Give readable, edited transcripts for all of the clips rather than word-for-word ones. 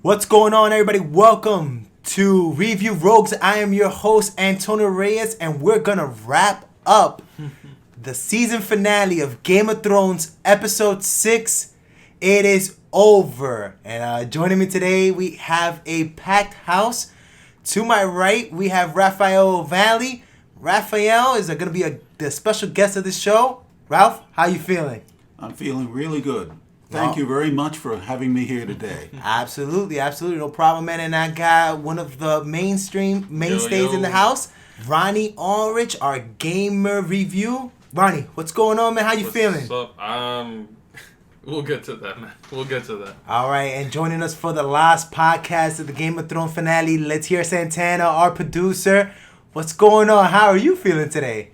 What's going on, everybody? Welcome to Review Rogues. I am your host, Antonio Reyes, and we're gonna wrap up the season finale of Game of Thrones, episode 6. It is over. And joining me today, we have a packed house. To my right, we have Raphael Valley. Raphael is going to be the special guest of the show. Ralph, how you feeling? I'm feeling really good. Thank you very much for having me here today. Absolutely, no problem, man. And I got one of the mainstays in the house, Ronnie Ulrich, our gamer review. Ronnie, what's going on, man? How you feeling? What's up? We'll get to that, man. We'll get to that. All right, and joining us for the last podcast of the Game of Thrones finale, let's hear Santana, our producer. What's going on? How are you feeling today?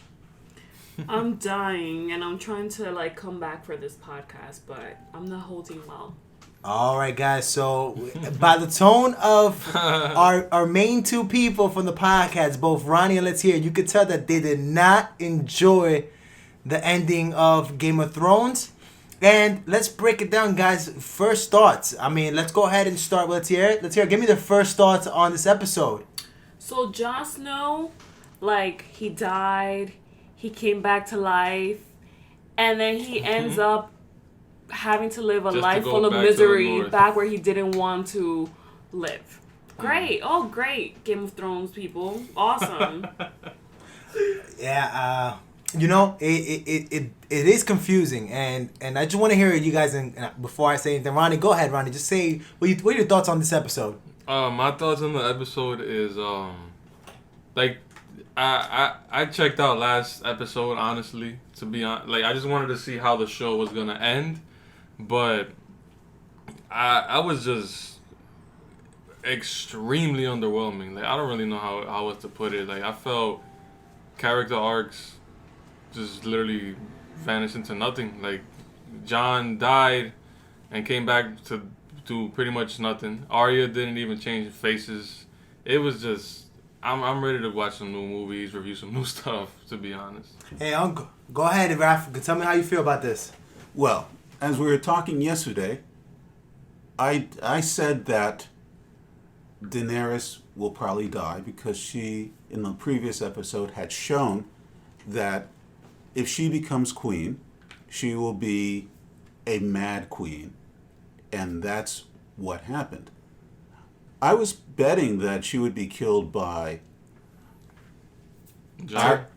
I'm dying, and I'm trying to come back for this podcast, but I'm not holding well. All right, guys. So, by the tone of our main two people from the podcast, both Ronnie and Let's Hear, you could tell that they did not enjoy the ending of Game of Thrones. And let's break it down, guys. First thoughts. Let's go ahead and start with Let's Hear. Let's Hear. Give me the first thoughts on this episode. So, Jon Snow, he died. He came back to life, and then he ends up having to live a life full of misery back where he didn't want to live. Great. Oh, great. Game of Thrones people. Awesome. Yeah, it is confusing, and I just want to hear you guys, and before I say anything, Ronnie, go ahead, Ronnie. Just say, what are your thoughts on this episode? My thoughts on the episode is, I checked out last episode, honestly, to be honest. I just wanted to see how the show was going to end. But I was just extremely underwhelming. I don't really know how else to put it. I felt character arcs just literally vanished into nothing. Jon died and came back to do pretty much nothing. Arya didn't even change faces. It was just... I'm ready to watch some new movies, review some new stuff, to be honest. Hey, Uncle, go ahead, Raph. Tell me how you feel about this. Well, as we were talking yesterday, I said that Daenerys will probably die because she, in the previous episode, had shown that if she becomes queen, she will be a mad queen. And that's what happened. I was betting that she would be killed by Arya?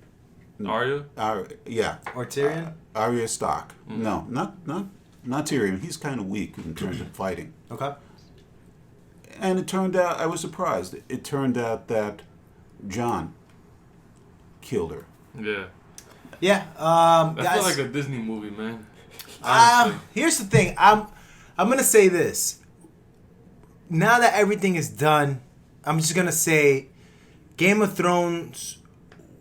Yeah. Or Tyrion? Arya Stark. Mm-hmm. No, not Tyrion. He's kind of weak in terms of fighting. Okay. And it turned out, I was surprised. It turned out that Jon killed her. Yeah. Yeah. That guys, felt like a Disney movie, man. Here's the thing. I'm gonna say this. Now that everything is done, I'm just gonna say Game of Thrones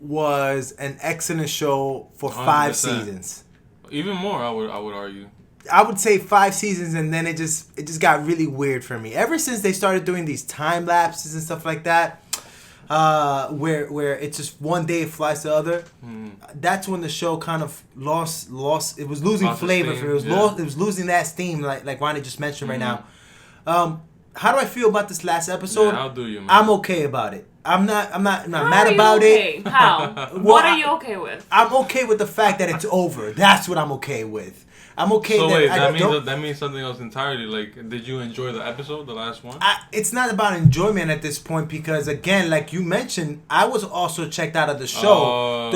was an excellent show for 5 seasons. Even more, I would argue. I would say 5 seasons, and then it just got really weird for me. Ever since they started doing these time lapses and stuff like that, where it's just one day it flies to the other, that's when the show kind of lost. It was losing flavor. It was losing that steam, like Ronnie just mentioned right now. How do I feel about this last episode? Yeah, how do you, man? I'm okay about it. I'm not mad about it. How? What are you okay with? I'm okay with the fact that it's over. That's what I'm okay with. I'm okay. So wait, that means something else entirely. Did you enjoy the episode, the last one? It's not about enjoyment at this point because, again, like you mentioned, I was also checked out of the show.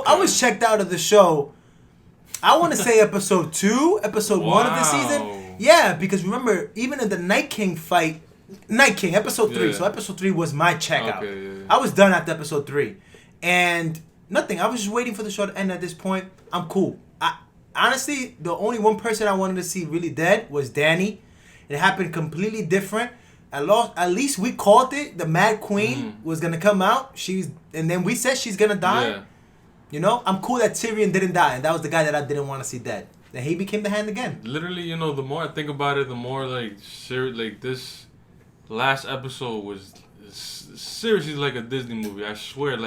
I was checked out of the show. I want to say episode 2, episode 1 of the season. Yeah, because remember, even in the Night King fight, episode 3. So episode 3 was my checkout. Okay, yeah. I was done after episode 3. And nothing. I was just waiting for the show to end at this point. I'm cool. Honestly, the only one person I wanted to see really dead was Dany. It happened completely different. At least we called it. The Mad Queen was going to come out. And then we said she's going to die. Yeah. I'm cool that Tyrion didn't die. And that was the guy that I didn't want to see dead. Then he became the Hand again. Literally, the more I think about it, the more this last episode was seriously like a Disney movie. I swear,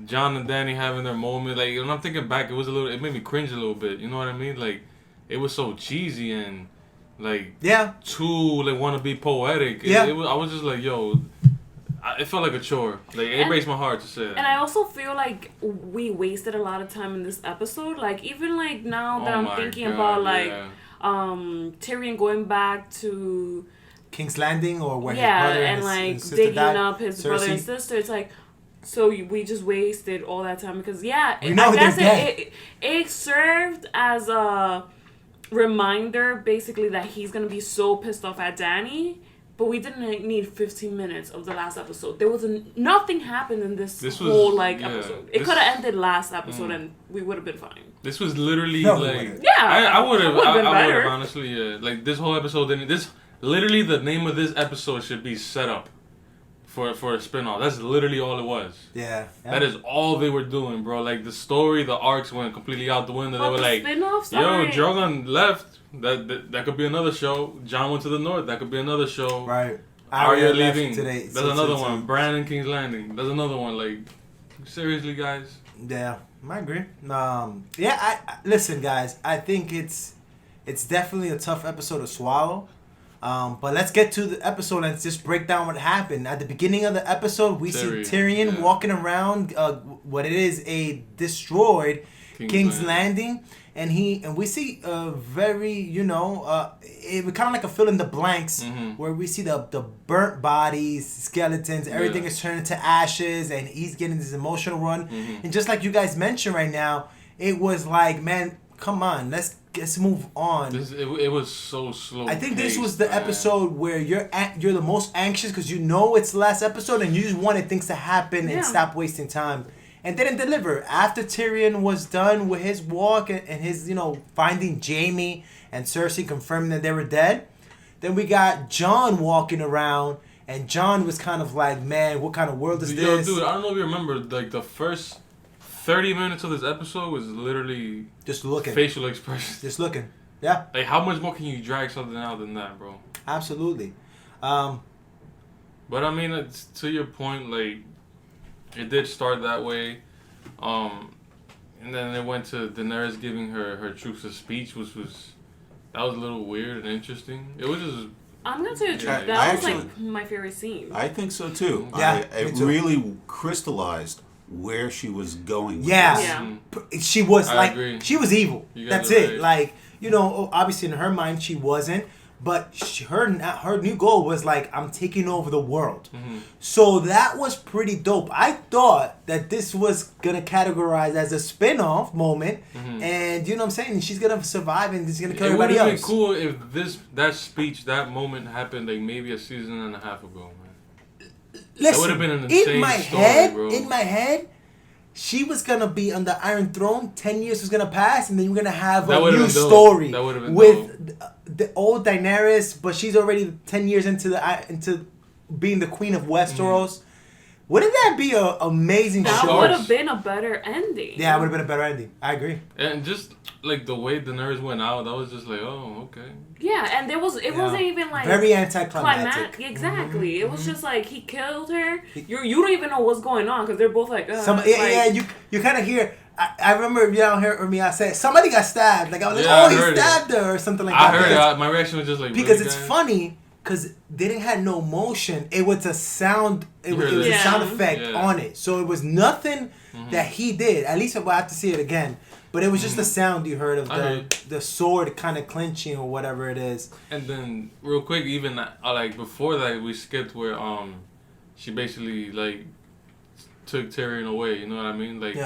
Jon and Dany having their moment. When I'm thinking back, it made me cringe a little bit. You know what I mean? It was so cheesy and like Yeah. too like want to be poetic. Yeah. I was just like, yo, it felt like a chore. Like it breaks my heart to say that. And I also feel like we wasted a lot of time in this episode. Like even like now that I'm thinking about like Tyrion going back to King's Landing or where his brother and his, like his digging died, up his brother and sister. It's like, so we just wasted all that time because we know I guess dead. it served as a reminder basically that he's gonna be so pissed off at Dany. But we didn't need 15 minutes of the last episode. There was nothing happened in this whole episode. It could have ended last episode and we would have been fine. This was literally No, like I would have better. honestly like this whole episode. This literally the name of this episode should be set up for a spinoff. That's literally all it was. Yeah. That is all they were doing, bro. Like the story, the arcs went completely out the window. They were like, spin-offs, yo, Drogon left. That could be another show. John went to the north. That could be another show. Right. Arya leaving. Today. That's another one. Bran and King's Landing. That's another one. Like, seriously, guys. Yeah, I agree. I listen, guys. I think it's definitely a tough episode to swallow. But let's get to the episode and just break down what happened. At the beginning of the episode, we see Tyrion walking around what it is, a destroyed King's Landing. And we see a very, it kind of like a fill in the blanks where we see the burnt bodies, skeletons, everything is turning to ashes, and he's getting this emotional run. And just like you guys mentioned right now, it was like, man, come on, let's move on. It was so slow. I think this was the episode where you're the most anxious because you know it's the last episode and you just wanted things to happen and stop wasting time. And didn't deliver. After Tyrion was done with his walk and his, finding Jaime and Cersei confirming that they were dead, then we got Jon walking around, and Jon was kind of like, man, what kind of world is this? Dude, I don't know if you remember, like, the first 30 minutes of this episode was literally just looking. Facial expressions. Just looking. Yeah. Like, how much more can you drag something out than that, bro? Absolutely. But, I mean, it's, to your point, like, it did start that way, and then it went to Daenerys giving her troops a speech, which was a little weird and interesting. It was just. I'm gonna tell you the truth. That was like my favorite scene. I think so too. Yeah, it really crystallized where she was going. With yeah. She was agree. She was evil. That's it. Right. Like, obviously in her mind she wasn't. But her new goal was like, I'm taking over the world. So that was pretty dope. I thought that this was going to categorize as a spin-off moment. And you know what I'm saying? She's going to survive and she's going to kill everybody else. It would have been cool if that speech, that moment happened like maybe a season and a half ago, man. Listen, that would have been an insane story, bro. In my head, she was going to be on the Iron Throne. 10 years was going to pass. And then you're going to have a new story with the old Daenerys, but she's already 10 years into being the queen of Westeros. Wouldn't that be an amazing show? That would have been a better ending. Yeah, it would have been a better ending. I agree. And just like the way Daenerys went out, that was just like, oh, okay. Yeah, and it wasn't even like very anticlimactic. Exactly. It was just like he killed her. You don't even know what's going on because they're both like. You kind of hear. I remember if y'all heard me, I said somebody got stabbed. Like I was like, he stabbed her or something like that. I heard it. My reaction was just like because it's funny because they didn't have no motion. It was a sound. It was a sound effect on it. So it was nothing that he did. At least we'll have to see it again. But it was just the sound you heard of the sword kind of clenching or whatever it is. And then real quick, even like before that, we skipped where she basically like took Tyrion away. You know what I mean? Like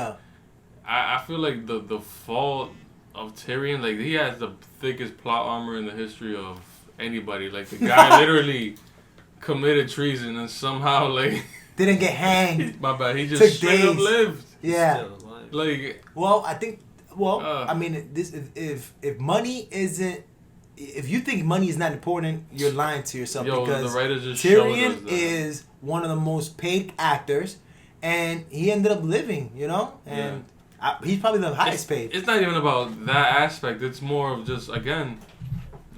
I feel like the fault of Tyrion, like he has the thickest plot armor in the history of anybody. Like the guy literally committed treason and somehow like didn't get hanged. My bad. He just straight up lived. Yeah. Like well, I think. Well, I mean, this if money isn't. If you think money is not important, you're lying to yourself because the writers just Tyrion is one of the most paid actors, and he ended up living. And. He's probably the highest paid. It's not even about that aspect. It's more of just, again,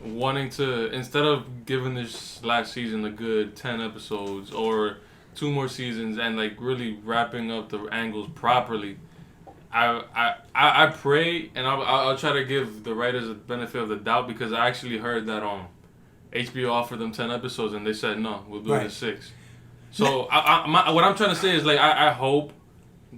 wanting to, instead of giving this last season a good 10 episodes or 2 more seasons and, like, really wrapping up the angles properly, I pray, and I'll try to give the writers the benefit of the doubt, because I actually heard that HBO offered them 10 episodes and they said no, we'll do it in 6. So what I'm trying to say is, like, I hope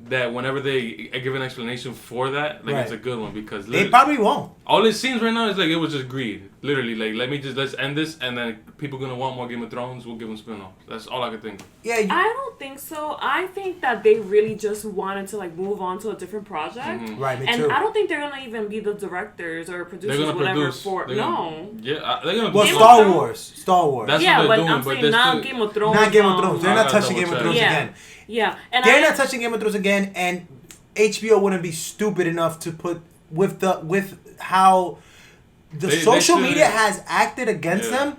that whenever they give an explanation for that, like, it's a good one, because they probably won't. All it seems right now is like it was just greed. Literally, like, let's end this, and then people gonna want more Game of Thrones, we'll give them spin-offs. That's all I could think. Yeah, I don't think so. I think that they really just wanted to, like, move on to a different project. Mm-hmm. Right, me and too. I don't think they're gonna even be the directors or producers, whatever. They're gonna well, Star Wars. That's what they're doing, I'm saying not Game of Thrones. Not Game of Thrones. They're not touching Game of Thrones again. Yeah, and they're not touching Game of Thrones again, and HBO wouldn't be stupid enough to put with how the social media has acted against them.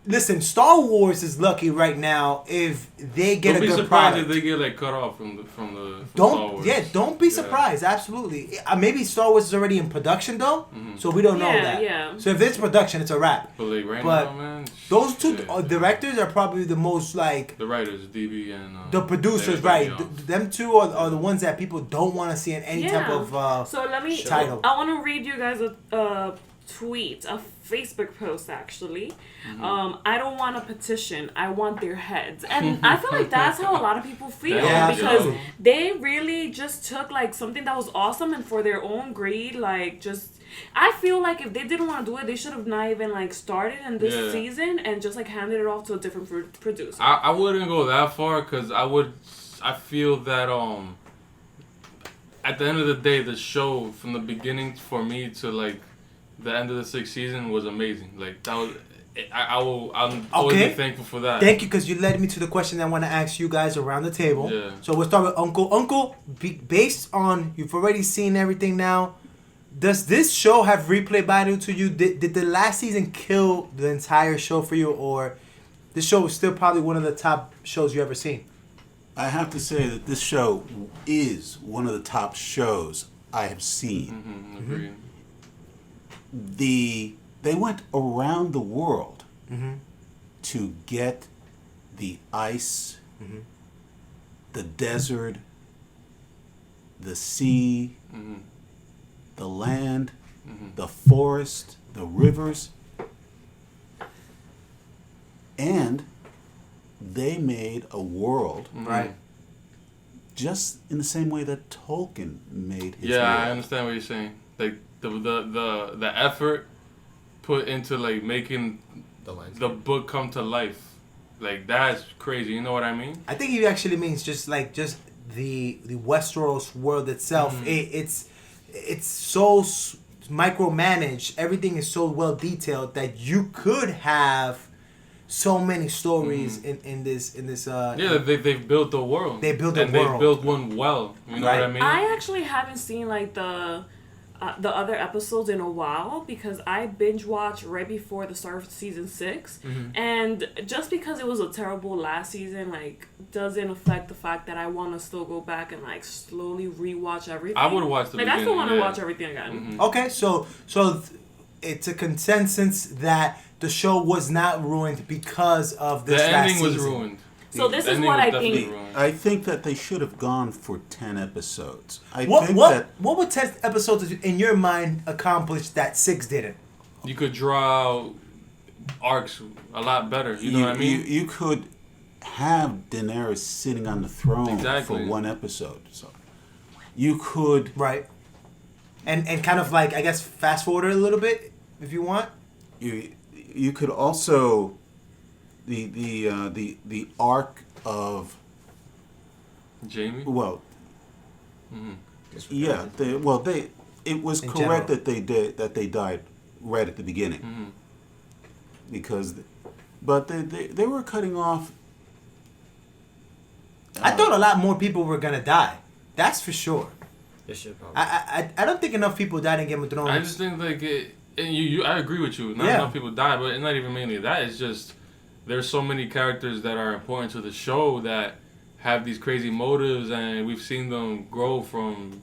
Listen, Star Wars is lucky right now if they get a good product. Don't be surprised if they get, like, cut off from Star Wars. Yeah, don't be surprised. Absolutely. Maybe Star Wars is already in production though, so we don't know that. Yeah. So if it's production, it's a wrap. But, like, right now, man, those two directors are probably the most, like, the writers, DB and the producers, right? Them two are the ones that people don't want to see in any type of so let me title. I want to read you guys a tweet, a Facebook post actually. I don't want a petition, I want their heads. And I feel like that's how a lot of people feel, because they really just took, like, something that was awesome, and for their own greed, like, just, I feel like if they didn't want to do it, they should have not even, like, started in this season and just, like, handed it off to a different producer. I wouldn't go that far, because I feel that at the end of the day, the show from the beginning for me to, like, the end of the 6th season was amazing. Like, that was, I'm always be thankful for that. Thank you, because you led me to the question I want to ask you guys around the table. Yeah. So we'll start with Uncle. Uncle, based on, you've already seen everything now, does this show have replay value to you? Did the last season kill the entire show for you, or this show is still probably one of the top shows you've ever seen? I have to say that this show is one of the top shows I have seen. Agreed. They went around the world to get the ice, the desert, the sea, the land, the forest, the rivers, and they made a world, right? Just in the same way that Tolkien made his world. I understand what you're saying. Like, the effort put into, like, making the book come to life, like, that's crazy. You know what I mean? I think he actually means just the Westeros world itself. It's so micromanaged. Everything is so well detailed that you could have so many stories in this. They've built the world. They built a world. And they built one well. You know what I mean? I actually haven't seen, like, the other episodes in a while, because I binge watched right before the start of season 6, and just because it was a terrible last season, like, doesn't affect the fact that I want to still go back and, like, slowly rewatch everything. I would watch the beginning. I still want to watch everything again. Okay, so it's a consensus that the show was not ruined because of this last season. The ending was ruined. So this is what I think. I think that they should have gone for 10 episodes. What would 10 episodes in your mind accomplish that 6 didn't? You could draw out arcs a lot better. You know what I mean? You could have Daenerys sitting on the throne for one episode. So you could and kind of, like, I guess, fast forward it a little bit if you want. You could also the arc of Jamie. Well, it was correct that they died right at the beginning, because, but they were cutting off. I thought a lot more people were gonna die. That's for sure. It should probably. I don't think enough people died in Game of Thrones. I just think, like, I agree with you. Not enough people died, but it's not even mainly that. It's just there's so many characters that are important to the show that have these crazy motives, and we've seen them grow from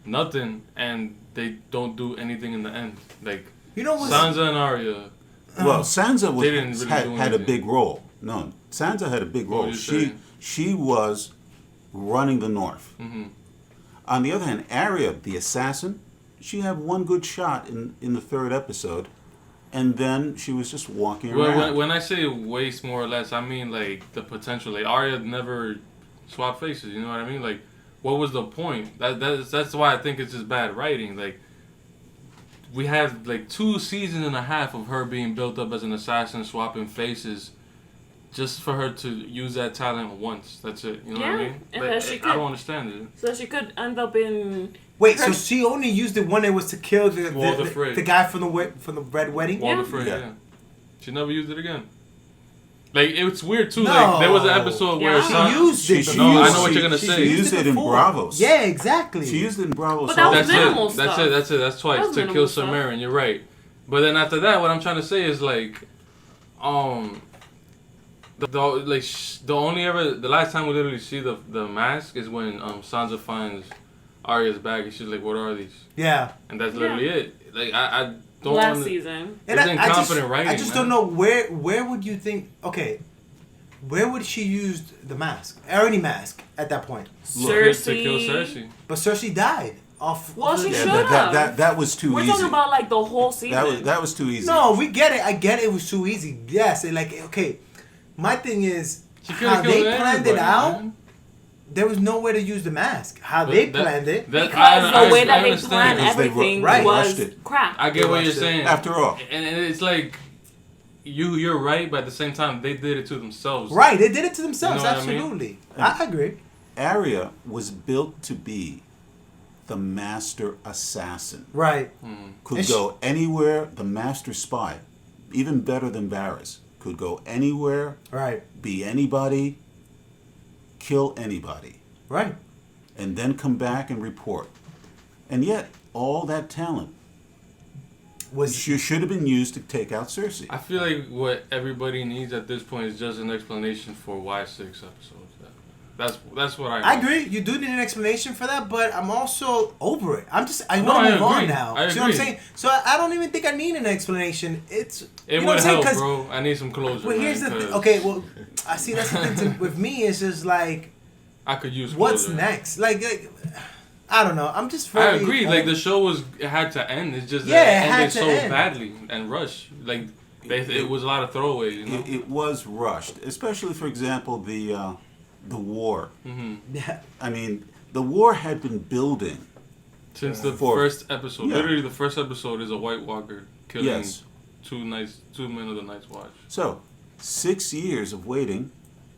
nothing, and they don't do anything in the end. Like, Sansa and Arya. Well, Sansa had a big role. No, Sansa had a big role. She was running the North. On the other hand, Arya, the assassin, she had one good shot in the third episode, and then she was just walking around. When I say waste more or less, I mean like the potential. Like Arya never swapped faces. You know what I mean? Like, what was the point? That's why I think it's just bad writing. Like, we had like 2 seasons and a half of her being built up as an assassin, swapping faces, just for her to use that talent once. That's it. You know what I mean? And Like, that she could, I don't understand it. So she could end up in. Wait, so she only used it when it was to kill the guy from the Red Wedding? Walder Frey, yeah. She never used it again. Like, it's weird too. No. Like, there was an episode where she used it. I know what you're gonna say. She used it in Bravos. Yeah, exactly. She used it in Bravos. But that was minimal stuff. That's twice to kill Sir Meryn. You're right. But then after that, what I'm trying to say is like, the last time we literally see the mask is when Sansa finds Arya's bag and she's like, "What are these?" Yeah. And that's literally it. Like I don't. Last season. It's incompetent writing. I just don't know where would you think? Okay, where would she use the mask? Any mask at that point? Cersei. To kill Cersei. But Cersei died. Well, she should have. That was too easy. We're talking about like the whole season. That was too easy. No, we get it. I get it. It was too easy. Yes. Okay. My thing is how they planned it out. Man. There was nowhere to use the mask. How they planned it. Because the way that they planned everything was crap. I get what you're saying. After all. And it's like, you're right, but at the same time, they did it to themselves. Right, they did it to themselves. You know absolutely. I agree. Arya was built to be the master assassin. Right. Could go anywhere. The master spy. Even better than Varys. Could go anywhere. Right. Be anybody. Kill anybody. Right. And then come back and report. And yet, all that talent should have been used to take out Cersei. I feel like what everybody needs at this point is just an explanation for why 6 episodes. That's what I agree. You do need an explanation for that, but I'm also over it. I want to move on now. See what I'm saying? So I don't even think I need an explanation. It would help, bro. I need some closure. Well, here's the thing. Okay, well, I see that's the thing with me. It's just like I could use. What's next? Like, I don't know. I'm just. I agree. Like the show had to end. It's just that it ended so badly and rushed. Like it was a lot of throwaways. You know? It was rushed, especially for example the war. Mm-hmm. Yeah. I mean, the war had been building since the first episode. Yeah. Literally, the first episode is a White Walker killing two men of the Night's Watch. So, 6 years of waiting,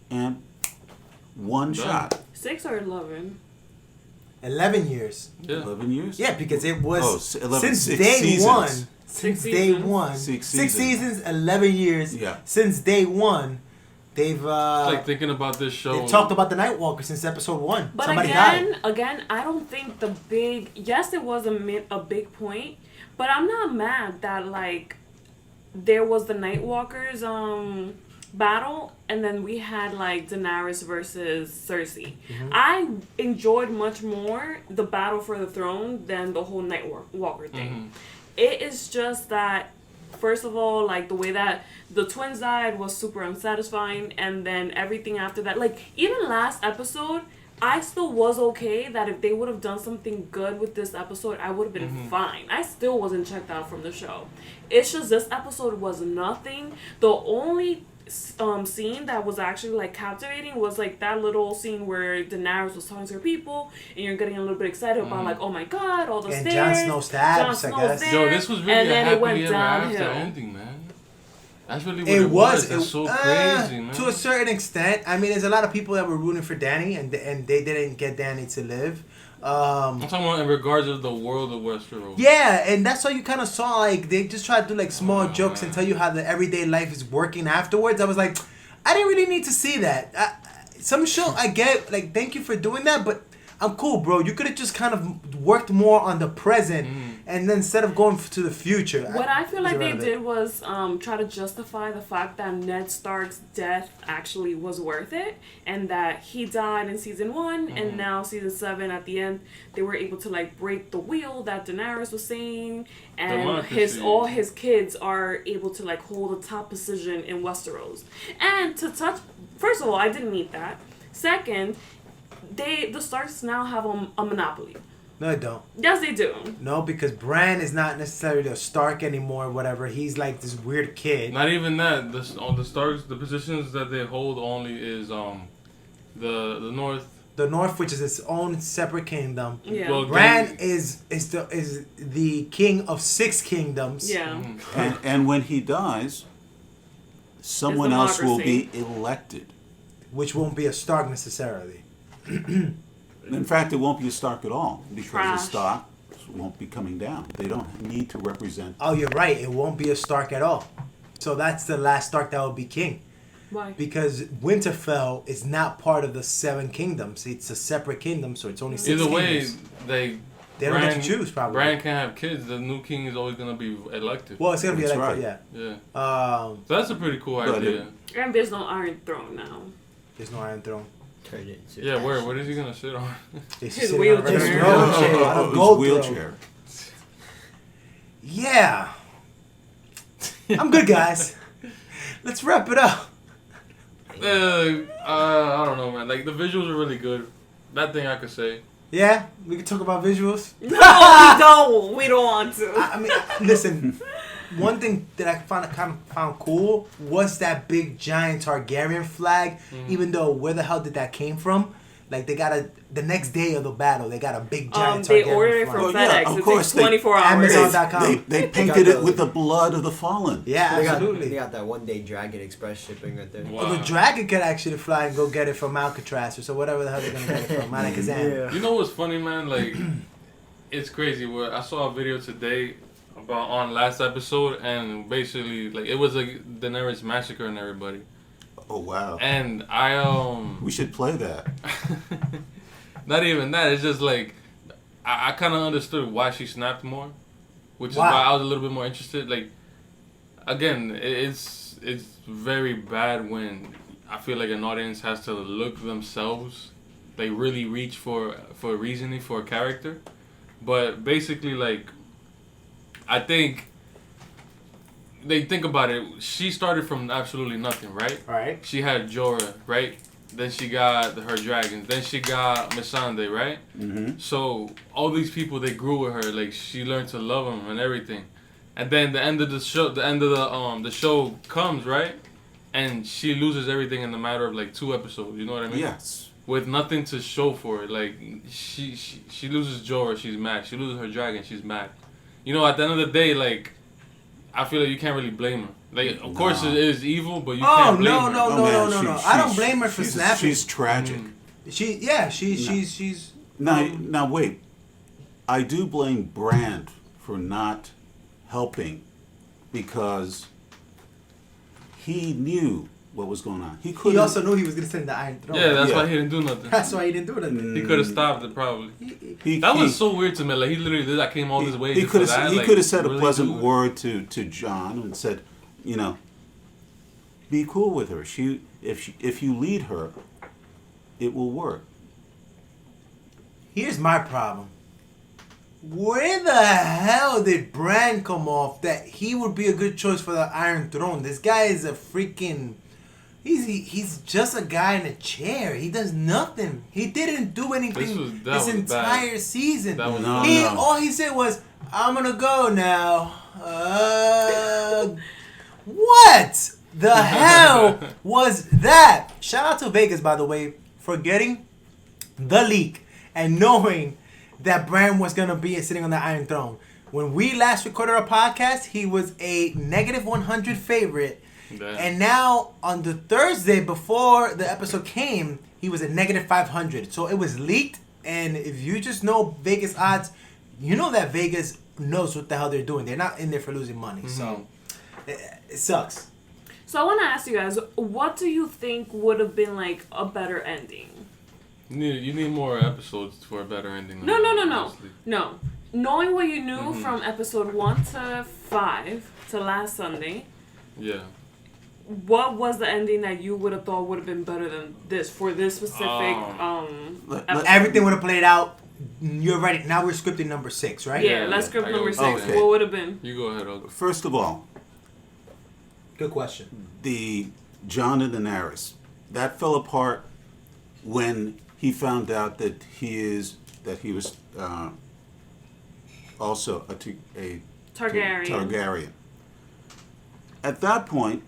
and one shot. 6 or 11? 11 years. Yeah. 11 years? Yeah, because it was 11, since day seasons. one. Since day one. 6 seasons, 11 years. Yeah. Since day one. They've it's like thinking about this show. They've talked about the Night Walker since episode 1. But Somebody died. Again, I don't think the big. Yes, it was a big point, but I'm not mad that like there was the Night Walkers battle, and then we had like Daenerys versus Cersei. Mm-hmm. I enjoyed much more the battle for the throne than the whole Night Walker thing. Mm-hmm. It is just that. First of all, like the way that the twins died was super unsatisfying, and then everything after that, like even last episode, I still was okay that if they would have done something good with this episode, I would have been fine. I still wasn't checked out from the show. It's just this episode was nothing. The only scene that was actually like captivating was like that little scene where Daenerys was talking to her people, and you're getting a little bit excited about like, oh my god, all the stairs. And Jon Snow stabs, I guess. There, yo, this was really a happily ever after ending, man. That's really what it was. It's so crazy, man. To a certain extent. I mean, there's a lot of people that were rooting for Dany, and they didn't get Dany to live. I'm talking about in regards of the world of Westeros. Yeah, and that's why you kind of saw, like, they just tried to do, like, small jokes and tell you how the everyday life is working afterwards. I was like, I didn't really need to see that. Some show, I get, like, thank you for doing that, but I'm cool, bro. You could have just kind of worked more on the present, and then instead of going to the future. What I feel like they did was try to justify the fact that Ned Stark's death actually was worth it, and that he died in season 1, and now season 7 at the end they were able to like break the wheel that Daenerys was saying, and all his kids are able to like hold a top position in Westeros. And to touch, first of all, I didn't need that. Second, the Starks now have a monopoly. No, they don't. Yes, they do. No, because Bran is not necessarily a Stark anymore. Whatever. He's like this weird kid. Not even that. The Starks, the positions that they hold only is the North. The North, which is its own separate kingdom. Yeah. Well, Bran is the king of 6 kingdoms. Yeah. Mm-hmm. And when he dies, someone else will be elected. Which won't be a Stark necessarily. In fact, it won't be a Stark at all because Trash. the Stark won't be coming down. They don't need to represent. Oh, you're right. It won't be a Stark at all. So that's the last Stark that will be king. Why? Because Winterfell is not part of the 7 kingdoms. It's a separate kingdom, so it's only 6 Either way, kingdoms. they don't get to choose, probably. Bran can't have kids. The new king is always gonna be elected. Well, it's going to be That's elected, right. yeah. Yeah. So that's a pretty cool But idea. And there's no Iron Throne now. There's no Iron Throne. Turn it into Yeah, what is he gonna sit on? He's His sitting on a wheelchair. regular wheelchair, on a his gold wheelchair. throne. Yeah. I'm good, guys. Let's wrap it up. I don't know, man. Like the visuals are really good. That thing I could say. Yeah, we can talk about visuals. No, we don't. We don't want to. I mean, listen. One thing that I found cool was that big giant Targaryen flag. Even though where the hell did that came from? Like they got the next day of the battle, they got a big giant They Targaryen ordered it flag. from Well, yeah, FedEx. of It course, takes 24 hours. Amazon.com. They painted it with the blood of the fallen. Yeah, They got absolutely. that one-day Dragon Express shipping right there. Wow. Well, the dragon could actually fly and go get it from Alcatraz or so whatever the hell they're gonna get it from Alakazam. You know what's funny, man? Like, it's crazy. I saw a video today about on last episode, and basically, like, it was a Daenerys massacring everybody. Oh wow! And We should play that. not even that. It's just like I kind of understood why she snapped more, which is Wow. why I was a little bit more interested. Like, again, it's very bad when I feel like an audience has to look themselves, like really reach for reasoning for a character. But basically, like, I think they think about it. She started from absolutely nothing, right? Right. She had Jorah, right? Then she got her dragons. Then she got Missandei, right? Mm-hmm. So all these people, they grew with her. Like, she learned to love them and everything. And then the end of the show comes, right? And she loses everything in the matter of like 2 episodes. You know what I mean? Yes. With nothing to show for it. Like, she loses Jorah, she's mad. She loses her dragon, she's mad. You know, at the end of the day, like, I feel like you can't really blame her. Like, of course it is evil, but you can't blame her. No. I don't blame her for she's- snapping. She's tragic. She's Now wait. I do blame Brand for not helping because he knew what was going on. He could. He also knew he was gonna send the Iron Throne. Yeah, that's Yeah. why he didn't do nothing. That's why he didn't do nothing. He could have stopped it, probably. He, That he, was so weird to me. Like, he literally did. I came all this way He just could for that. have. He Like, could have said a really, pleasant dude? word to John and said, you know, be cool with her. If you lead her, it will work. Here's my problem. Where the hell did Bran come off that he would be a good choice for the Iron Throne? This guy is a freaking... He's just a guy in a chair. He does nothing. He didn't do anything That this was entire bad. season. That was No, bad. no. All he said was, I'm gonna go now. What the hell was that? Shout out to Vegas, by the way, for getting the leak and knowing that Bran was gonna be sitting on the Iron Throne. When we last recorded our podcast, he was a -100 favorite. Damn. And now on the Thursday before the episode came, he was at -500. So it was leaked. And if you just know Vegas odds, you know that Vegas knows what the hell they're doing. They're not in there for losing money. So it sucks. So I want to ask you guys, what do you think would have been like a better ending? You need more episodes for a better ending. No. honestly. No. Knowing what you knew from episode 1 to 5 to last Sunday, Yeah. what was the ending that you would have thought would have been better than this for this specific episode? Everything would have played out. You're right. Now we're scripting number 6, right? Yeah, let's script I number got 6. okay. What would have been? You go ahead, Olga. First of all, Good question. the John and Daenerys that fell apart when he found out that he was also a Targaryen. At that point,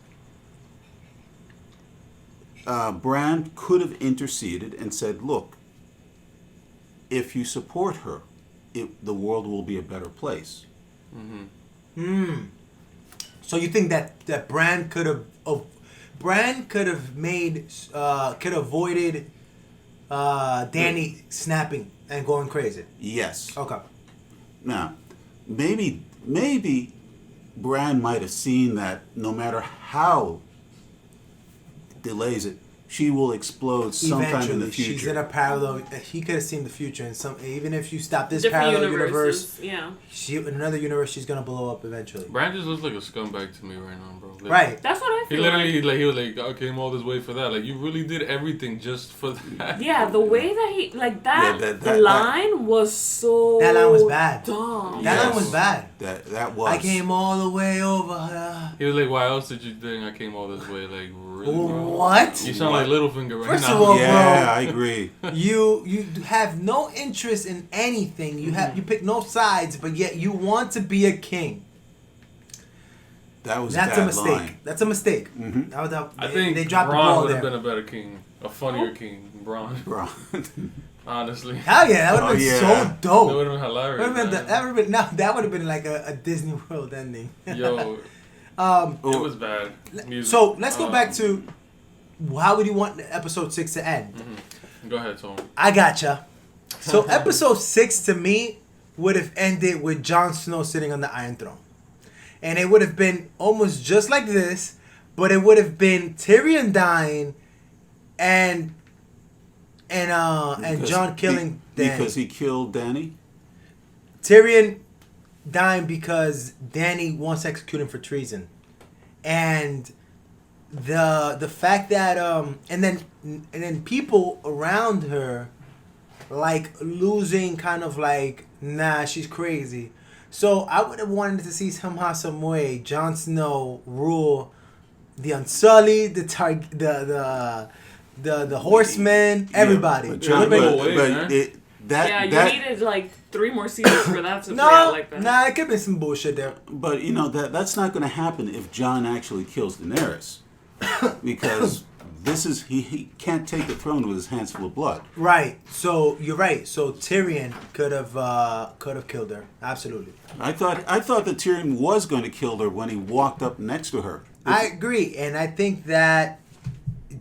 Bran could have interceded and said, "Look, if you support her, the world will be a better place." So you think that Bran could have avoided Dany snapping and going crazy? Yes. Okay. Now, maybe Bran might have seen that no matter how delays it, she will explode sometime in the future. She's in a parallel. He could have seen the future, and even if you stop this Different parallel universe, yeah. in another universe, she's gonna blow up eventually. Bran just looks like a scumbag to me right now, bro. Like, Right. That's what I feel. He was like, I came all this way for that. Like, you really did everything just for that. Yeah, the way that he that line was so. That line was bad. Dumb. That line was bad. That was. I came all the way over. He was like, why else did you think I came all this way? Like, really, bro? What? You sound like Littlefinger right First now. of all, yeah, bro, I agree. You have no interest in anything. You pick no sides, but yet you want to be a king. That was That's a a bad mistake. line. That's a mistake. Mhm. I think they dropped Bronn the ball would have there. been a better king, a funnier king. Bronn, Bro. honestly. Hell yeah, that would have been so That dope. would have been hilarious. That would have been like a Disney World ending. Yo, it was bad. Music. So let's go back to how would you want episode 6 to end? Go ahead, Tom. I gotcha. So episode 6 to me would have ended with Jon Snow sitting on the Iron Throne. And it would have been almost just like this, but it would have been Tyrion dying and Jon killing Dany. Because he killed Dany? Tyrion dying because Dany wants to execute him for treason. And the fact that and then people around her like losing kind of like, nah, she's crazy. So I would have wanted to see somehow, some way, Jon Snow rule the Unsullied, the Horsemen, everybody. You needed like 3 more seasons for that to play out like that. Nah, it could be some bullshit there. But that's not going to happen if Jon actually kills Daenerys, because he can't take the throne with his hands full of blood. Right. So you're right. So Tyrion could have killed her. Absolutely. I thought that Tyrion was going to kill her when he walked up next to her. I agree, and I think that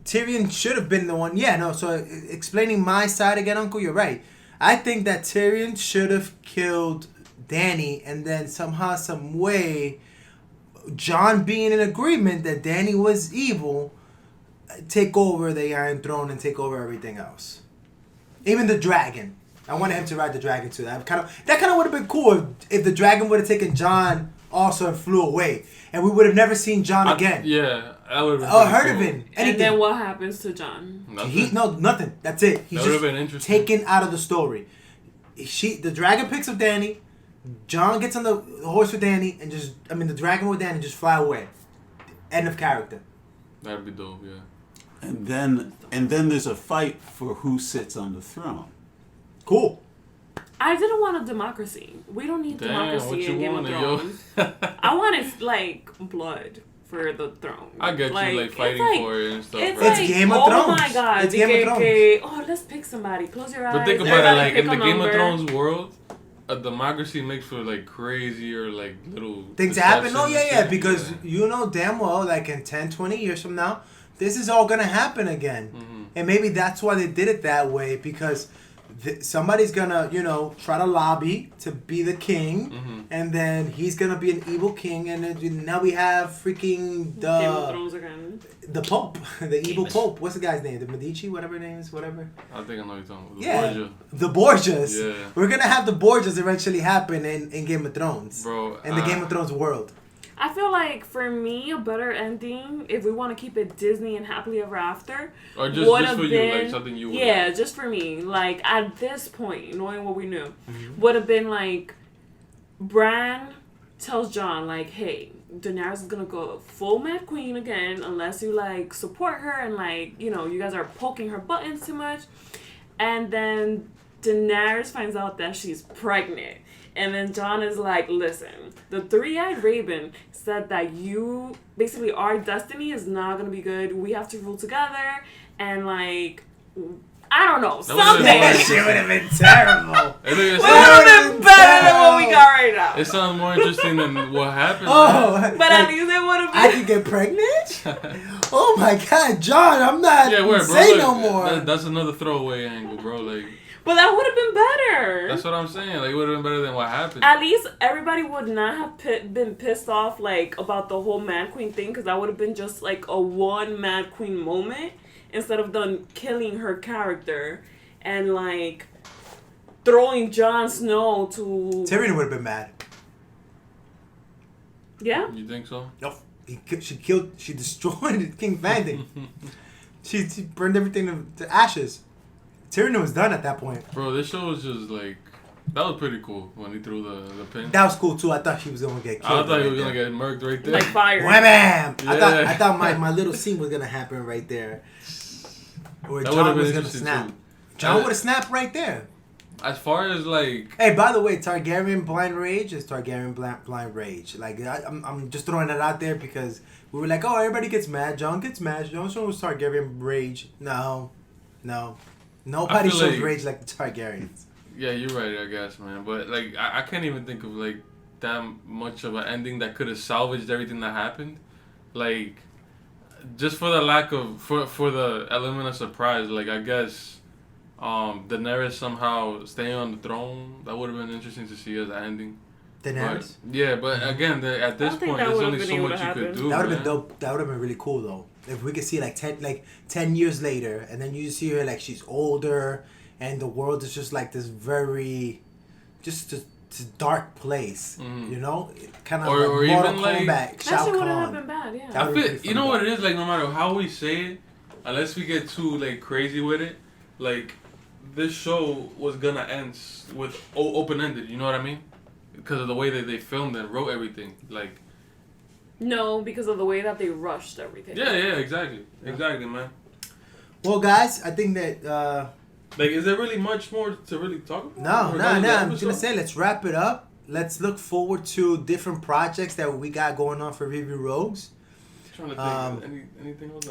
Tyrion should have been the one. Yeah, no. So explaining my side again, Uncle, you're right. I think that Tyrion should have killed Dany, and then somehow, some way, Jon being in agreement that Dany was evil, take over the Iron Throne and take over everything else. Even the dragon. I wanted him to ride the dragon too. That kind of would have been cool if the dragon would have taken Jon also and flew away, and we would have never seen Jon again. Yeah, that would have been. Oh, heard of him. And then what happens to Jon? Nothing. That's it. He's just been interesting. taken out of the story. The dragon picks up Dany. Jon gets on the horse with Dany, and the dragon with Dany just fly away. End of character. That'd be dope, yeah. And then there's a fight for who sits on the throne. Cool. I didn't want a democracy. We don't need democracy in Game of Thrones. I wanted like blood for the throne. I get you fighting for it and stuff. It's right? It's Game of Thrones. Oh my god. It's Game of Thrones. Oh, let's pick somebody. Close your eyes. But think about it, like in the pick a Game of number. Thrones world, a democracy makes for like crazy or like little Things happen. Oh, deceptions yeah, and shit. because you know damn well, like in 10, 20 years from now, this is all going to happen again. Mm-hmm. And maybe that's why they did it that way, because somebody's going to, try to lobby to be the king, and then he's going to be an evil king, and then now we have freaking Game of Thrones again. the Pope, the evil Pope. What's the guy's name? The Medici, whatever his name is, whatever. I think I know you're talking about. Yeah, Borgia. the Borgias. Yeah. We're going to have the Borgias eventually happen in Game of Thrones. Bro. In the Game of Thrones world. I feel like for me, a better ending, if we want to keep it Disney and happily ever after, Or just would for have you, been, like something you would yeah, just for me. Like at this point, knowing what we knew, would have been like, Bran tells Jon like, hey, Daenerys is gonna go full Mad Queen again unless you like support her and like you guys are poking her buttons too much. And then Daenerys finds out that she's pregnant. And then Jon is like, listen, the three-eyed raven said that you, basically our destiny is not going to be good. We have to rule together. And like, I don't know, something. That shit would have been terrible. It would have been better than what we got right now. It sounds more interesting than what happened. But at least it would have been. I could get pregnant? Oh my God, Jon, I'm not saying no more. That's another throwaway angle, bro. Like, but that would have been better. That's what I'm saying. Like, it would have been better than what happened. At least everybody would not have been pissed off like about the whole Mad Queen thing, because that would have been just like a one Mad Queen moment instead of them killing her character and like throwing Jon Snow to. Tyrion would have been mad. Yeah. You think so? Nope. She destroyed King Vanding. she burned everything to ashes. Tyrion was done at that point. Bro, this show was just like, that was pretty cool when he threw the pin. That was cool too. I thought she was gonna get killed. I thought he was gonna get murked right there. Like fire. Wham! Yeah. I thought my little scene was gonna happen right there. Where That Jon would've was been gonna interesting, snap. too. Jon would have snapped right there. As far as like, Hey, by the way, Targaryen blind rage is Targaryen blind rage. Like I'm just throwing that out there because we were like, oh, everybody gets mad. Jon gets mad. Jon shows Targaryen rage. No. Nobody shows like, rage like the Targaryens. yeah, you're right, I guess, man. But like, I can't even think of like that much of an ending that could have salvaged everything that happened. Like, just for the lack of for the element of surprise. Like, I guess Daenerys somehow staying on the throne, that would have been interesting to see as an ending. Daenerys? But again, at this point, there's only so much you could do. That would have man. been dope. That would have been really cool though. If we could see like 10 years later, and then you see her like she's older, and the world is just like this very, just dark place. Mm-hmm. You know, kind of or like Mortal even like Kombat. That Shao shit would have Kahn. been bad, yeah. That I would've feel, been you know funny. what it is, like, no matter how we say it, unless we get too like crazy with it, like this show was gonna end with open ended. You know what I mean? Because of the way that they filmed and wrote everything, like. No, because of the way that they rushed everything. Yeah, exactly, man. Well, guys, I think that. Like, is there really much more to really talk about? No. I'm just gonna say, let's wrap it up. Let's look forward to different projects that we got going on for Review Rogues. I'm trying to think anything else.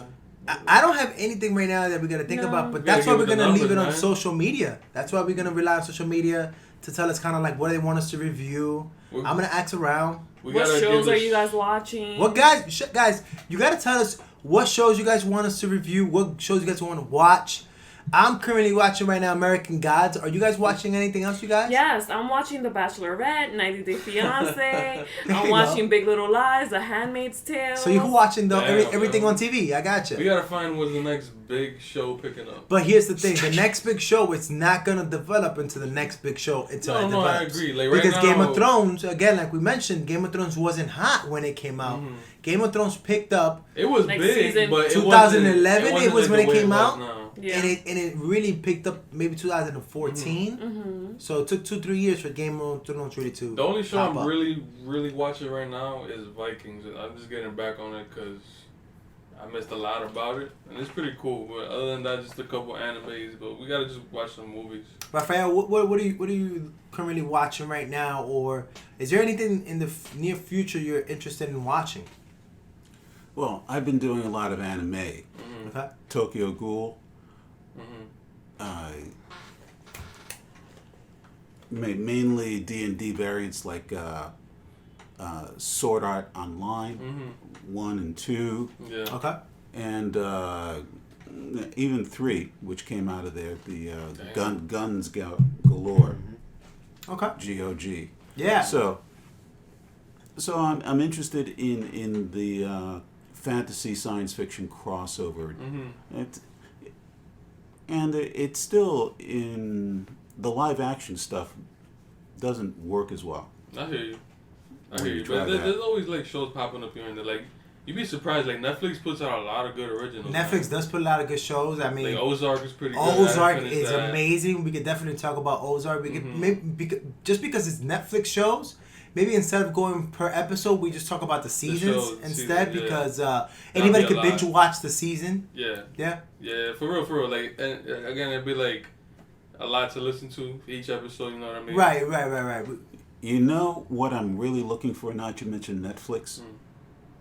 I don't have anything right now that we're gonna think about, but that's why we're gonna leave it on social media. That's why we're gonna rely on social media to tell us kind of like what they want us to review. I'm gonna ask around. What shows are you guys watching? What guys, you gotta tell us what shows you guys want us to review. What shows you guys want to watch. I'm currently watching right now American Gods. Are you guys watching anything else, you guys? Yes, I'm watching The Bachelorette, 90 Day Fiancé. I'm watching Big Little Lies, The Handmaid's Tale. So you're watching everything on TV. I gotcha. We gotta find what's the next big show picking up. But here's the thing: the next big show, it's not gonna develop into the next big show until it develops. No, I agree. Like, right because now, Game of Thrones, again, like we mentioned, Game of Thrones wasn't hot when it came out. Mm-hmm. Game of Thrones picked up. It was Next big, season. but 2011. It was when it came out. Yeah. And it really picked up maybe 2014. Mm-hmm. So it took 2-3 years for Game of Thrones really to. The only show I'm up. really watching right now is Vikings. I'm just getting back on it because I missed a lot about it, and it's pretty cool. But other than that, just a couple animes. But we gotta just watch some movies. Raphael, what are you currently watching right now, or is there anything in the near future you're interested in watching? Well, I've been doing a lot of anime. Mm-hmm. Okay. Tokyo Ghoul. Mm-hmm. Mainly D&D variants like Sword Art Online, Mm-hmm. 1 and 2. Yeah. Okay. And even 3, which came out of there, the Guns Galore, Okay. GOG. Yeah. So I'm interested in the fantasy science fiction crossover. Mm-hmm. It's still in the live action stuff doesn't work as well. I hear you. When But you try that. there's always like shows popping up here and there. Like, you'd be surprised. Like, Netflix puts out a lot of good originals. Netflix does put a lot of good shows. I mean, Like, Ozark is pretty good. Ozark is amazing. We could definitely talk about Ozark. We could maybe just because it's Netflix shows. Maybe instead of going per episode, we just talk about the seasons instead because anybody could binge watch the season. Yeah. Yeah. Yeah, for real. Like, and again, it'd be like a lot to listen to each episode. You know what I mean? Right. You know what I'm really looking for now that you mentioned Netflix?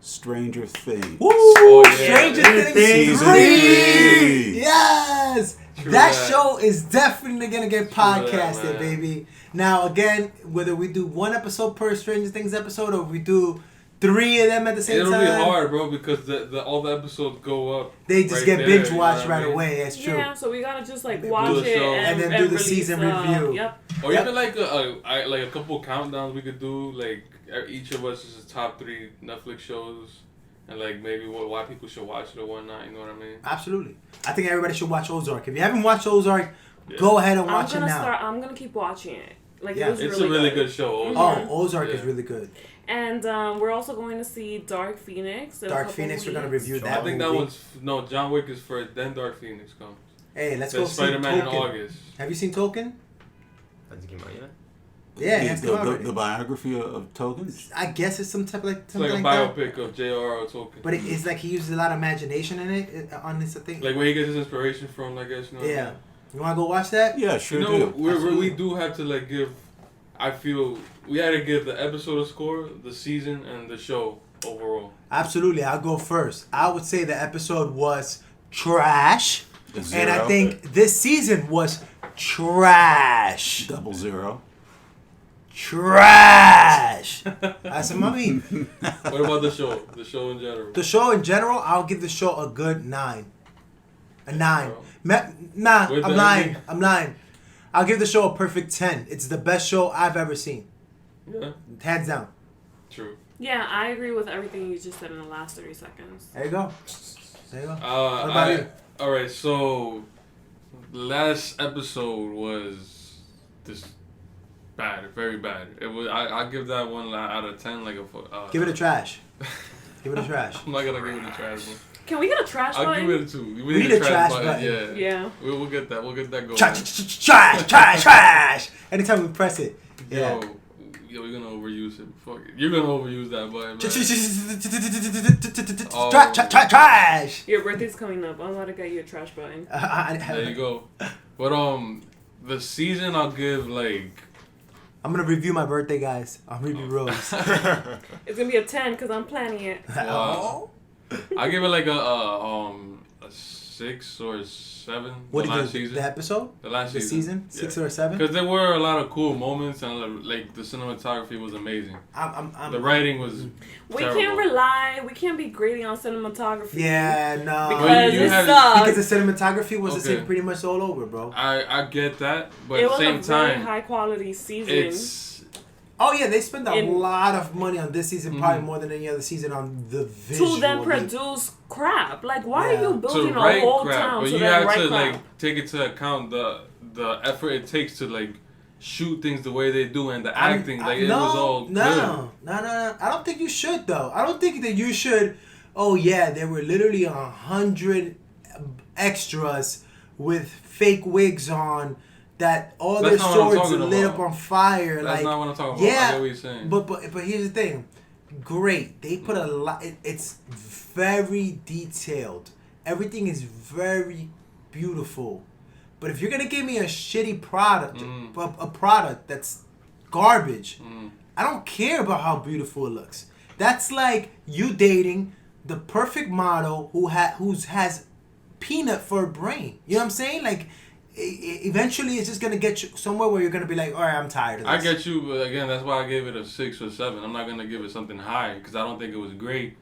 Stranger Things. Woo! Oh, yeah. Stranger Things Season 3! Yes! True That that. show is definitely going to get podcasted, that, man. baby. Now, again, whether we do one episode per Stranger Things episode or we do 3 of them at the same It'll time. be hard, bro, because all the episodes go up. They just right get there, binge you know watched what I right mean? away. It's true. Yeah, so we gotta just like Do watch the it show. and And then do the release, season review. Yep. Or Yep. even like a couple countdowns we could do, like each of us is top 3 Netflix shows, and like maybe why people should watch it or whatnot. You know what I mean? Absolutely. I think everybody should watch Ozark. If you haven't watched Ozark, Yeah. go ahead and watch it now. I'm gonna keep watching it. Like Yeah. it was It's really a really good show. Oh, Ozark Yeah. is really good. And we're also going to see Dark Phoenix. in a Dark couple Phoenix, we're going to weeks. review I that think movie. John Wick is first, then Dark Phoenix comes. Hey, let's Then go see Spider-Man in Token. August. Have you seen Token? Hasn't came out yet. Yeah, it has come out the, already. the biography of Tokens. I guess it's some type of It's like a that. biopic of J.R.R. Tolkien. But it's like he uses a lot of imagination in it on this thing. Like where he gets his inspiration from, I guess. You know what I Yeah. mean? You want to go watch that? Yeah, sure You know, do. we Absolutely. do have to like give. I feel we had to give the episode a score, the season, and the show overall. Absolutely. I'll go first. I would say the episode was trash. A And I 0, think this season was trash. 00. Trash. That's what I mean. What about the show? The show in general. The show in general, I'll give the show a good 9. A 9. Bro. Nah, With I'm the lying. ending? I'm lying. I'll give the show a perfect 10. It's the best show I've ever seen. Yeah, Hands down. true. Yeah, I agree with everything you just said in the last 30 seconds. There you go. There you go. What about I, you? all right, so last episode was just bad, very bad. It was. I give that one out of 10. Like a. Give it a trash. Give it a trash. I'm not gonna give it a trash one. Can we get a trash I'll button? give it a 2. We need a trash button. Yeah. Yeah. We'll get that. We'll get that going. Trash. Anytime we press it. Yeah. Yo, we're gonna overuse it. Fuck it. You're gonna overuse that button, man. Trash. Your birthday's coming up. I'm about to get you a trash button. There you go. But the season I'll give like. I'm gonna review my birthday, guys. On ReviewRogues. It's gonna be a 10 because I'm planning it. Oh. I'll give it like a 6 or 7. What the did last you season. the episode? The last The season. season? 6 or 7? Because there were a lot of cool moments and like the cinematography was amazing. The writing was We terrible. can't rely. We can't be grading on cinematography. Yeah, no. Because you it have- sucks. Because the cinematography was the Okay. same pretty much all over, bro. I get that, but It at was the same a very time, high quality season. it's Oh, yeah, they spent a In- lot of money on this season, probably Mhm. more than any other season on the visual. to then produce crap. Like, why Yeah. are you to building a write whole crap, town but to you then have write to crap? like take into account the effort it takes to like shoot things the way they do and the acting. Like it was all good. No. I don't think you should, though. I don't think that you should. Oh, yeah, there were literally 100 extras with fake wigs on that all That's their not what I'm swords talking lit about. up on fire. That's like, not what I'm talking about. I yeah, get what you're saying. but here's the thing. Great. They put a lot. It's very detailed. Everything is very beautiful. But if you're gonna give me a shitty product, a product that's garbage, I don't care about how beautiful it looks. That's like you dating the perfect model who has peanut for a brain. You know what I'm saying? Like, eventually it's just gonna get you somewhere where you're gonna be like, all right, I'm tired of this. I get you, but again, that's why I gave it a 6 or 7. I'm not gonna give it something high because I don't think it was great.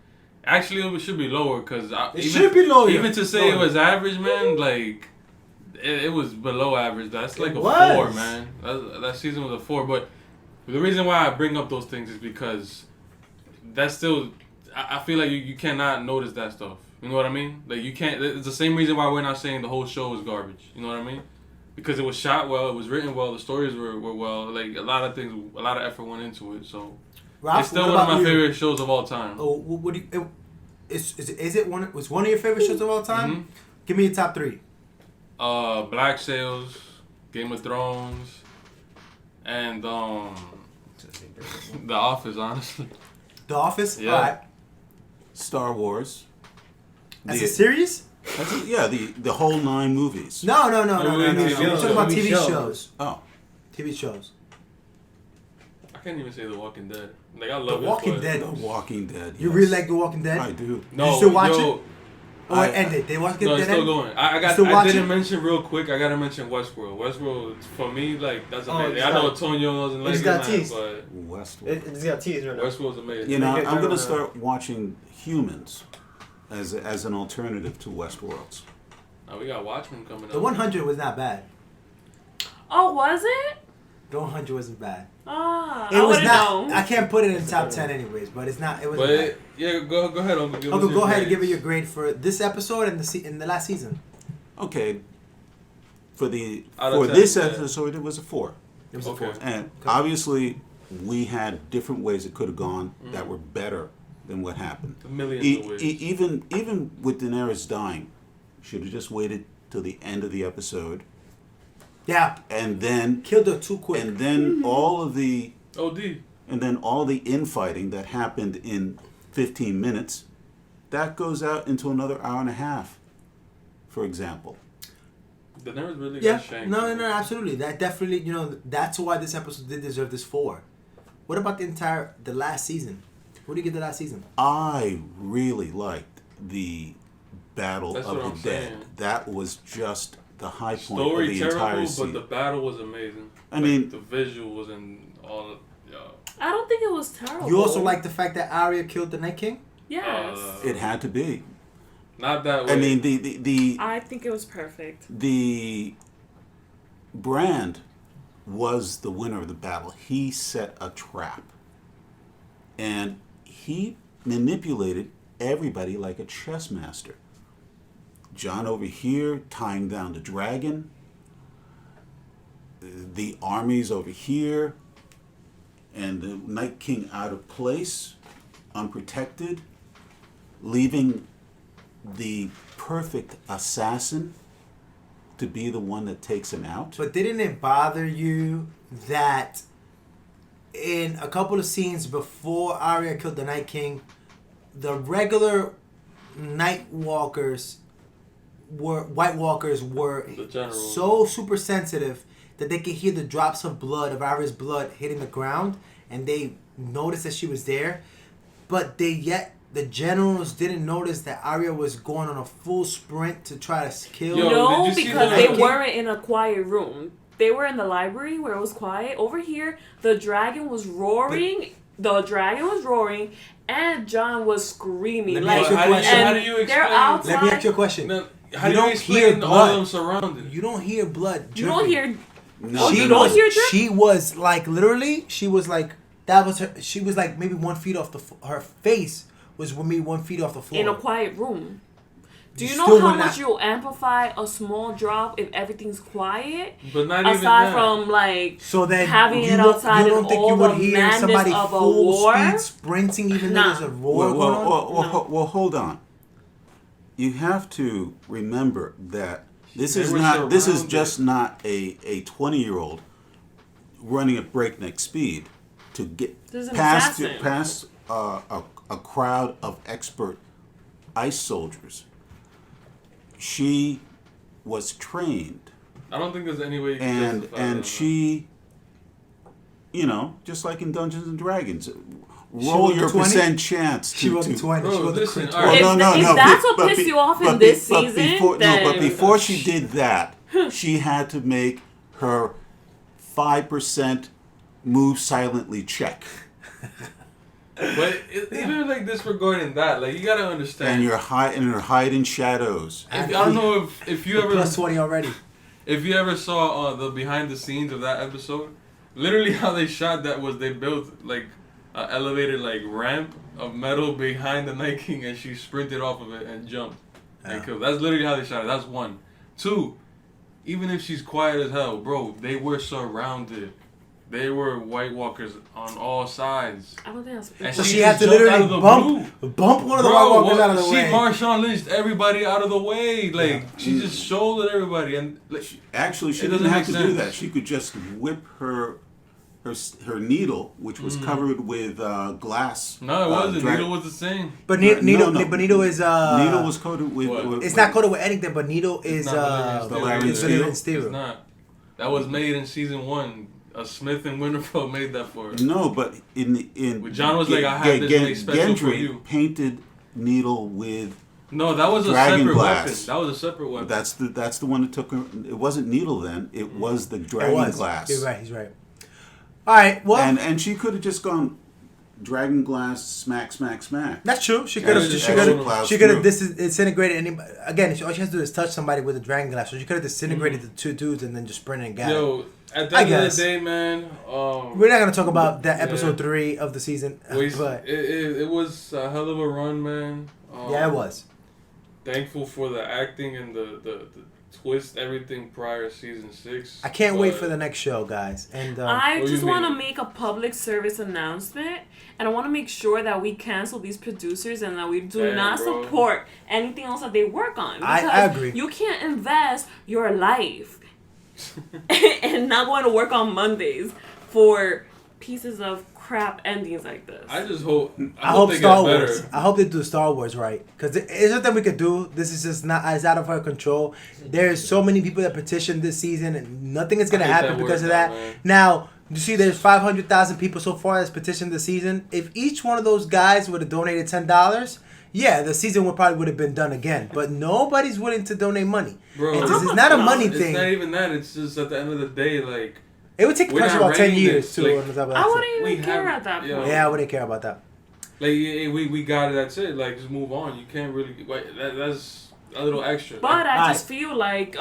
Actually, it should be lower because should be lower. Even to say it Lower. was average, man, like it was below average. That's like It a was. 4, man. That season was a 4. But the reason why I bring up those things is because that's still. I feel like you cannot notice that stuff. You know what I mean? Like you can't. It's the same reason why we're not saying the whole show is garbage. You know what I mean? Because it was shot well, it was written well, the stories were well. Like a lot of things, a lot of effort went into it. So Ralph, it's still what one of about my you? favorite shows of all time. Oh, what do you? Is it one? Was one of your favorite shows of all time? Mhm. Give me your top 3. Black Sails, Game of Thrones, and The Office. Honestly, The Office. Yeah. All right. Star Wars. As The- a series. The whole 9 movies. No. No, You're talking about TV shows. shows. Oh. TV shows. I can't even say The Walking Dead. Like I love The Walking it, Dead. The Walking Dead. You yes. really like The Walking Dead? I do. No, you still watch yo, it? Oh, it ended. They watch it. No, it's still going. I Still I watching? didn't mention real quick. I gotta mention Westworld. Westworld for me, like that's Oh, amazing. it's I know got- Antonio doesn't like it's it, got man, teased. but Westworld. It's got teased right now. Westworld's amazing. You know, Make it I'm going to better. start watching Humans as an alternative to Westworld. Now we got Watchmen coming up. The 100 was not bad. Oh, was it? The 100 wasn't bad. Ah, It I was would've not. known. I can't put it in top 10 anyways, but it's not. It was. But yeah, go ahead, Uncle. Give us Uncle, your go ahead and give it grades. your grade for this episode and in the last season. Okay. For Out of 10, this yeah. episode, it was a 4. It was Okay. a 4. And obviously, we had different ways it could have gone that were better than what happened. Millions of ways. Even with Daenerys dying, should have just waited till the end of the episode, Yeah, and then killed her too quick. and then all of the OD. and then all the infighting that happened in 15 minutes, that goes out into another hour and a half, for example. Daenerys really Yeah, got shanked. no, absolutely. That definitely, that's why this episode did deserve this 4. What about the last season? What do you give the last season? I really liked the Battle That's of what the I'm Dead. saying. That was just the high point Story of the terrible, entire but season. the battle was amazing. I mean- the visuals and all of I don't think it was terrible. You also like the fact that Arya killed the Night King? Yes. It had to be. not that way. I mean, the I think it was perfect. the Brand was the winner of the battle. He set a trap, and he manipulated everybody like a chess master. John over here tying down the dragon, the armies over here, and the Night King out of place, unprotected, leaving the perfect assassin to be the one that takes him out. But didn't it bother you that in a couple of scenes before Arya killed the Night King, the regular White Walkers were The general. so super sensitive that they could hear the drops of Arya's blood hitting the ground, and they noticed that she was there, but the generals didn't notice that Arya was going on a full sprint to try to kill. Yo, No, did you see because the they Night King? weren't in a quiet room. They were in the library where it was quiet. Over here, the dragon was roaring. And John was screaming. Let me Like, ask you a question. How and do you they're explain? outside. Let me ask you a question. No, how You do you don't hear explain all blood. of them surrounded? You don't hear blood. You don't dripping. hear. No, She you no, don't no. hear drip? She was like literally. She was like that was her. She was like maybe 1 feet off her face was maybe 1 feet off the floor. In a quiet room. Do you You know still how would much not- you'll amplify a small drop if everything's quiet? But not even Aside that. from like So then having you it don't- outside you don't and think all you would the hear madness somebody of a full war? speed sprinting even though Nah. there's a roar Well, going on? well, hold on. You have to remember that this They is were this is surrounded. just not a 20-year-old running at breakneck speed to get There's an past assassin. a crowd of expert ice soldiers. She was trained, I don't think there's any way you can justify and that. she, just like in Dungeons and Dragons, rolled roll the your 20? percent chance She to rolled the 20. Bro, She rolled the listen, crit all right. 20. If that's what but pissed be- you off in but this be- but season, before, then- but before she did that, she had to make her 5% move silently check, But even like disregarding that, like you gotta understand. and her hide in shadows. I don't know if you ever Plus 20 already. if you ever saw the behind the scenes of that episode, literally how they shot that was they built like an elevated like ramp of metal behind the Night King, and she sprinted off of it and jumped and Yeah. killed. That's literally how they shot it. That's one. Two, even if she's quiet as hell, bro, they were surrounded. They were White Walkers on all sides. I don't think that's. And So she she had to just jumped literally out of the bump one of the Bro, White Walkers out of the she way. Marshawn Lynched everybody out of the way. Like Yeah. she just shouldered everybody, and like Actually, she It didn't doesn't have to make do sense. that. She could just whip her her needle, which was covered with glass. No, it wasn't. Needle was the same. But Needle is Needle was coated with. It's not coated with anything, but Needle is Valerian steel. It's not. That was made in season 1. Smith and Winterfell made that for her. No, but in John was like, I had this made special for you. Painted Needle with. No, that was a separate weapon. That was a separate weapon. That's the one that took her. It wasn't Needle then. It was the dragon glass. You're right. He's right. All right. Well, and she could have just gone dragon glass, smack. That's true. She could have disintegrated anybody. Again, all she has to do is touch somebody with a dragon glass. So she could have disintegrated the two dudes and then just sprinted and got it. At the end of the day, man, we're not gonna talk about that episode 3 of the season, but it was a hell of a run, man. Yeah, it was. Thankful for the acting and the twist, everything prior to season 6. I can't wait for the next show, guys. And I just want to make a public service announcement, and I want to make sure that we cancel these producers and that we do not support anything else that they work on. Because I agree. You can't invest your life and not going to work on Mondays for pieces of crap endings like this. I just hope. I hope Star Wars. I hope they do Star Wars right, because it's nothing we could do. This is just not. It's out of our control. There's so many people that petitioned this season, and nothing is gonna happen because of that. Now you see, there's 500,000 people so far that's petitioned this season. If each one of those guys would have donated $10. Yeah, the season would have been done again. But nobody's willing to donate money. Bro, it's not a money thing. It's not even that. It's just at the end of the day, like... It would take about 10 years, too. Like, I wouldn't even care at that point. Yeah, I wouldn't care about that. Like, we got it, that's it. Like, just move on. You can't really... That's a little extra. But I just feel like,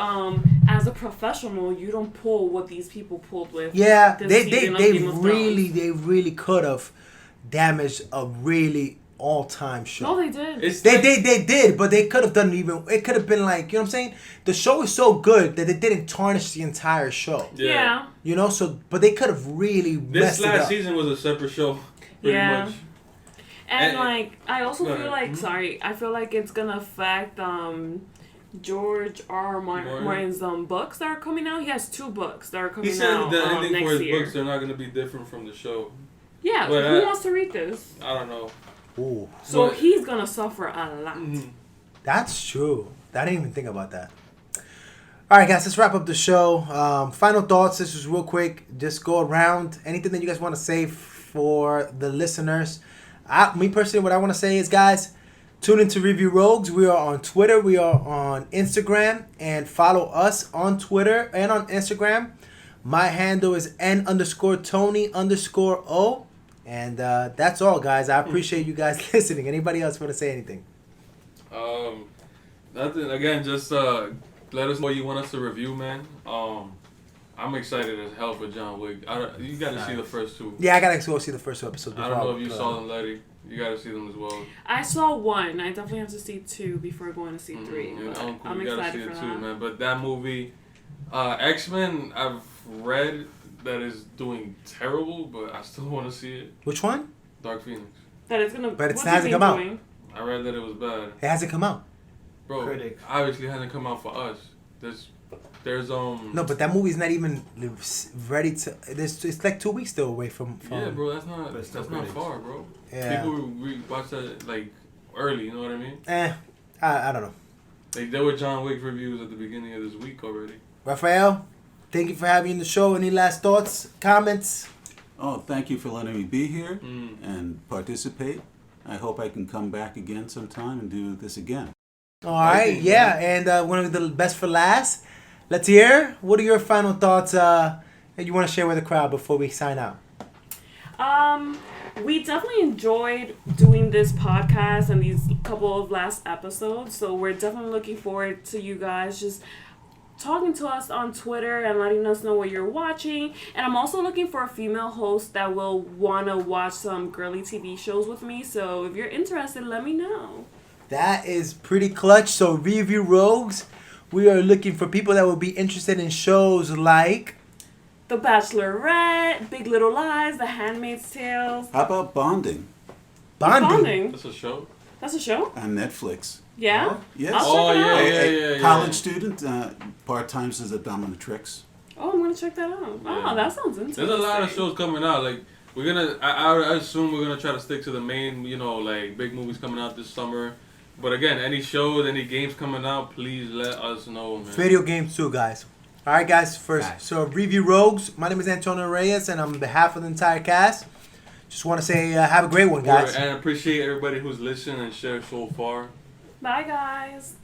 as a professional, you don't pull what these people pulled with. Yeah, they really could have damaged a really... all-time show. No, they did. They did, but they could have done even. It could have been like, you know what I'm saying? The show is so good that they didn't tarnish the entire show. Yeah. You know, but they could have really messed it up. This last season was a separate show, pretty much. And like, I also feel like, I feel like it's gonna affect George R. Martin's books that are coming out. He has 2 books that are coming out. He said the ending for his books, they're not gonna be different from the show. Yeah, but who wants to read this? I don't know. Ooh. So he's gonna suffer a lot. That's true. I didn't even think about that. All right, guys, let's wrap up the show. Final thoughts. This is real quick. Just go around. Anything that you guys want to say for the listeners? Me personally, what I want to say is, guys, tune into Review Rogues. We are on Twitter. We are on Instagram, and follow us on Twitter and on Instagram. My handle is N_Tony_O. And that's all, guys. I appreciate you guys listening. Anybody else want to say anything? Nothing. Again, just let us know what you want us to review, man. I'm excited as hell for John Wick. You got to see the first 2. Yeah, I got to go see the first 2 episodes. I don't know if you saw them, Letty. You got to see them as well. I saw 1. I definitely have to see 2 before going to see 3. I'm excited for that. Man. But that movie, X-Men, I've read that is doing terrible, but I still want to see it. Which one? Dark Phoenix. That it's gonna. But it hasn't come out. I read that it was bad. It hasn't come out. Bro, obviously it hasn't come out for us. There's No, but that movie's not even ready to. It's like 2 weeks still away from. Yeah, bro, that's not far, bro. Yeah. People watch that like early. You know what I mean? I don't know. Like there were John Wick reviews at the beginning of this week already. Raphael, thank you for having me on the show. Any last thoughts, comments? Oh, thank you for letting me be here and participate. I hope I can come back again sometime and do this again. All right, yeah, and one of the best for last. Let's hear. What are your final thoughts that you want to share with the crowd before we sign out? We definitely enjoyed doing this podcast and these couple of last episodes. So we're definitely looking forward to you guys just talking to us on Twitter and letting us know what you're watching. And I'm also looking for a female host that will want to watch some girly TV shows with me. So if you're interested, let me know. That is pretty clutch. So Review Rogues, we are looking for people that will be interested in shows like The Bachelorette, Big Little Lies, The Handmaid's Tale. How about Bonding? Bonding? That's a show? That's a show? On Netflix. Yeah? Yes. I'll check it out. A college student, part-time as a dominatrix. Oh, I'm going to want to check that out. Oh, that sounds interesting. There's a lot of shows coming out. Like we're gonna, I assume we're gonna try to stick to the main, like big movies coming out this summer. But again, any shows, any games coming out, please let us know, man. Video games too, guys. All right, guys. So Review Rogues. My name is Antonio Reyes, and on behalf of the entire cast, just want to say have a great one, guys. And appreciate everybody who's listened and shared so far. Bye, guys.